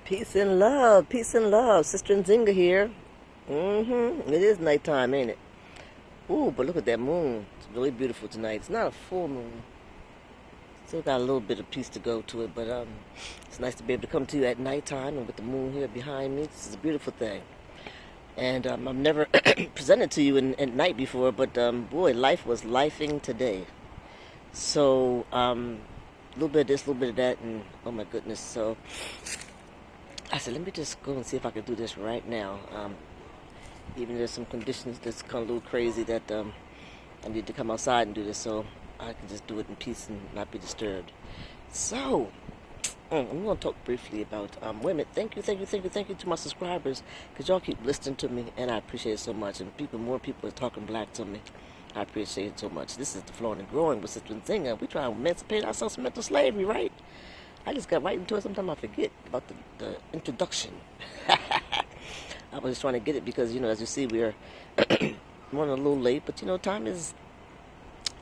Peace and love. Sister Nzinga here. It is nighttime, ain't it? Ooh, but look at that moon. It's really beautiful tonight. It's not a full moon. Still got a little bit of peace to go to it, but it's nice to be able to come to you at nighttime and with the moon here behind me. This is a beautiful thing. And I've never presented to you at night before, but boy, life was lifing today. So a little bit of this, a little bit of that, and oh my goodness. So I said, let me just go and see if I can do this right now. Even there's some conditions that's kind of a little crazy that I need to come outside and do this, so I can just do it in peace and not be disturbed. So I'm going to talk briefly about women. Thank you to my subscribers, because y'all keep listening to me, and I appreciate it so much. And more people are talking black to me. I appreciate it so much. This is the Flowing and Growing with Sister Nzinga. We try to emancipate ourselves from mental slavery, right? I just got right into it. Sometimes I forget about the introduction. I was just trying to get it because, as you see, we're running a little late. But, time is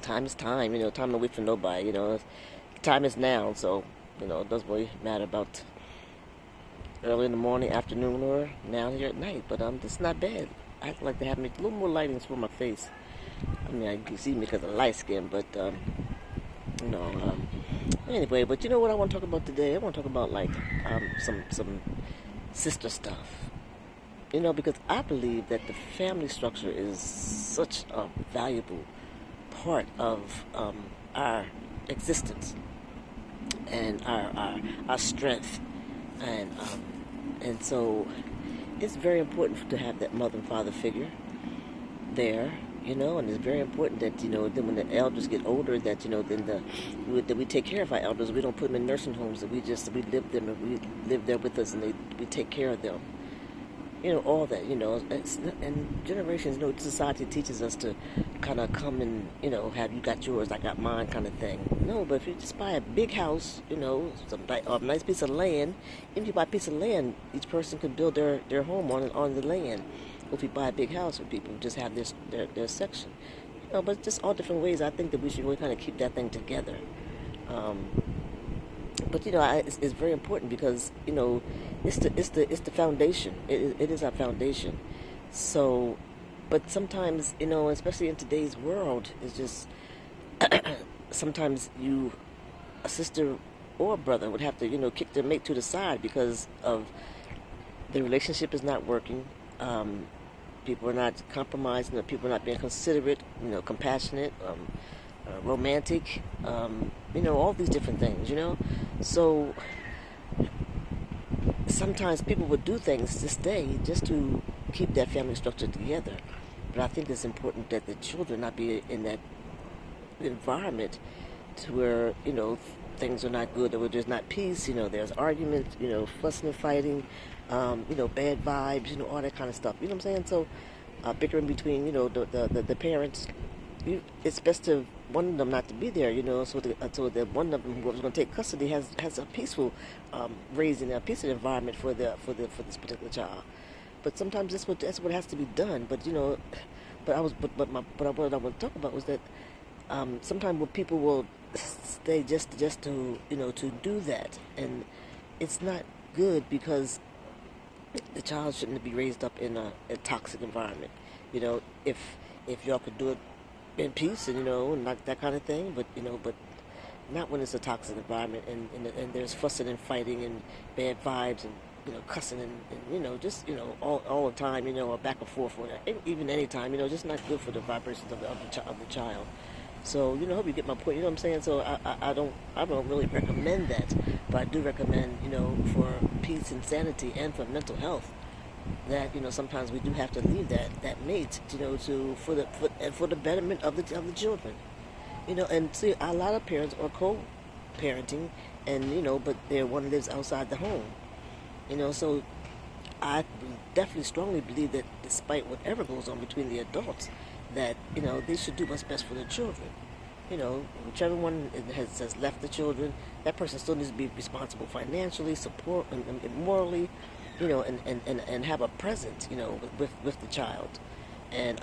time. Time don't wait for nobody, Time is now. So, it doesn't really matter about early in the morning, afternoon, or now here at night. But this is not bad. I'd like to have me a little more lighting for my face. I mean, you can see me because of light skin, but, anyway, but you know what I want to talk about today? I want to talk about, some sister stuff. Because I believe that the family structure is such a valuable part of our existence and our strength. And so it's very important to have that mother and father figure there. And it's very important that, then when the elders get older, that, that we take care of our elders. We don't put them in nursing homes, that we live them, and we live there with us, and we take care of them. All that, and generations, society teaches us to kind of come and, have you got yours, I got mine kind of thing. No, but if you just buy a big house, a nice piece of land, if you buy a piece of land, each person can build their home on the land. If you buy a big house for people, just have their section. But just all different ways. I think that we should really kind of keep that thing together. But it's very important because it's the foundation. It is our foundation. So, but sometimes especially in today's world, it's just sometimes a sister or a brother would have to kick their mate to the side because of the relationship is not working. People are not compromising. People are not being considerate. Compassionate. Romantic, all these different things, So sometimes people would do things to stay just to keep that family structure together. But I think it's important that the children not be in that environment to where, things are not good, or where there's not peace, there's arguments, fussing and fighting, bad vibes, all that kind of stuff. You know what I'm saying? So bickering between, the parents. It's best to one of them not to be there, so that one of them whoever's going to take custody has a peaceful raising, a peaceful environment for this particular child. But sometimes that's what has to be done. But what I want to talk about was that sometimes when people will stay just to to do that, and it's not good because the child shouldn't be raised up in a toxic environment. If y'all could do it in peace and not that kind of thing, but not when it's a toxic environment and there's fussing and fighting and bad vibes and cussing and just all the time, or back and forth, or even any time, just not good for the vibrations of the child. So I hope you get my point. You know what I'm saying? So I don't really recommend that, but I do recommend for peace and sanity and for mental health, that sometimes we do have to leave that mate for the betterment of the children, and see, a lot of parents are co-parenting, and but one lives outside the home, so I definitely strongly believe that despite whatever goes on between the adults, that they should do what's best for their children. Whichever one has left the children, that person still needs to be responsible financially, support and morally, and have a presence, with the child, and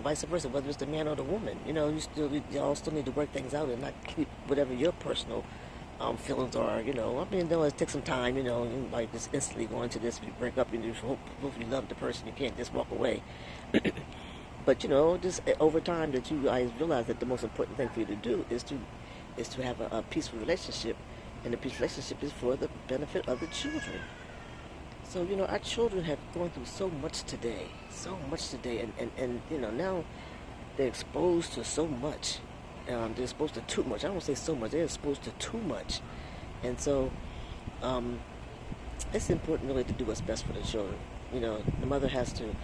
vice versa, whether it's the man or the woman, y'all still need to work things out and not keep whatever your personal feelings are. I mean, though it takes some time. Like just instantly going to this, if you break up, and you hope you love the person, you can't just walk away. But just over time that you guys realize that the most important thing for you to do is to have a peaceful relationship, and the peaceful relationship is for the benefit of the children. So our children have gone through so much today, and now they're exposed to so much. They're exposed to too much. I don't say so much. They're exposed to too much, and so it's important really to do what's best for the children. The mother has to.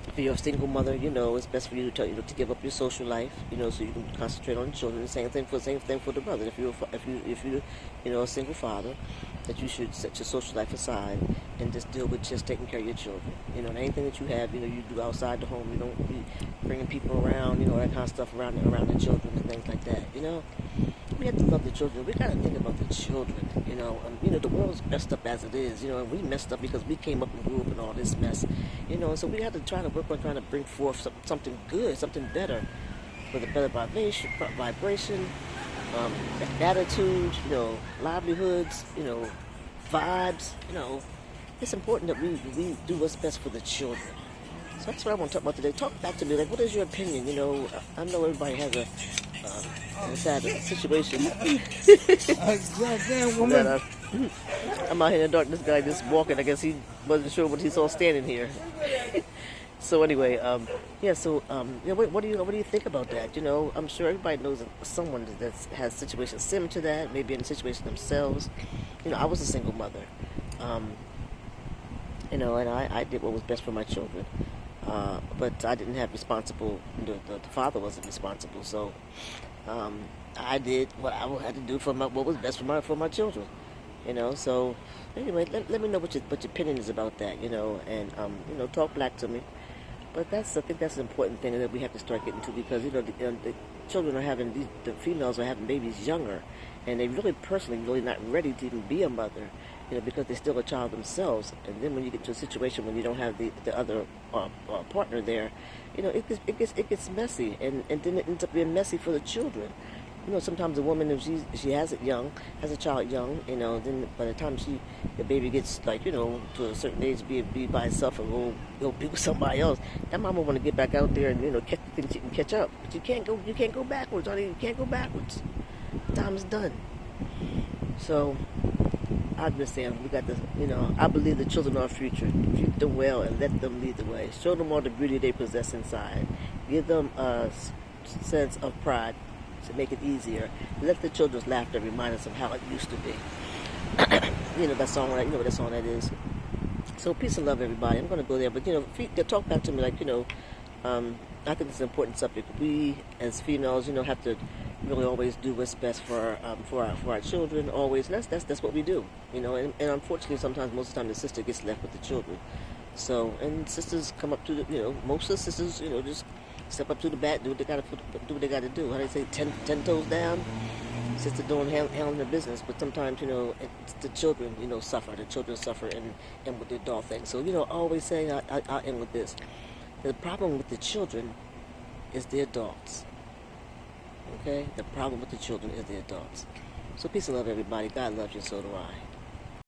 If you're a single mother, it's best for you to give up your social life, so you can concentrate on the children. Same thing for the brother. If you're a single father, that you should set your social life aside and just deal with just taking care of your children. Anything that you have, you do outside the home. You don't be bringing people around, all that kind of stuff around the children and things like that. We have to love the children. We got to think about the children. The world's messed up as it is. And we messed up because we came up and grew up in all this mess. And so we have to try to work on trying to bring forth something good, something better, with a better vibration, attitude, livelihoods, vibes. It's important that we do what's best for the children. So that's what I want to talk about today. Talk back to me. Like, what is your opinion? I know everybody has a sad situation. That, I'm out here in the dark. This guy just walking. I guess he wasn't sure what he saw standing here. So anyway, what do you think about that? I'm sure everybody knows someone that has situations similar to that, maybe in a situation themselves. I was a single mother, and I did what was best for my children, but I didn't have responsible. The father wasn't responsible, so I did what I had to do for what was best for my children. So anyway, let me know what your opinion is about that. And talk back to me. But I think that's an important thing that we have to start getting to, because the children are the females are having babies younger, and they really not ready to even be a mother, because they're still a child themselves. And then when you get to a situation when you don't have the other partner there, it gets messy, and then it ends up being messy for the children. Sometimes a woman, if she has a child young, then by the time the baby gets to a certain age, be by itself and go be with somebody else, that mama want to get back out there and catch the things she can catch up. But you can't go backwards, honey. You can't go backwards. Time is done. So I understand we got this. I believe the children are our future. Treat them well and let them lead the way. Show them all the beauty they possess inside. Give them a sense of pride to make it easier. Let the children's laughter remind us of how it used to be. That song, right? What that song that is. So peace and love, everybody. I'm going to go there, but talk back to me like I think it's an important subject. We as females, have to really always do what's best for our children. Always, and that's what we do. And unfortunately, sometimes most of the time the sister gets left with the children. So, and sisters come up to most of the sisters, just step up to the bat, do what they got to do. How they say, 10 toes down. Sister handling the business, but sometimes it's the children suffer. The children suffer and with the adult thing. So I always say, I'll end with this. The problem with the children is the adults. Okay, the problem with the children is the adults. So peace and love, everybody. God loves you, so do I.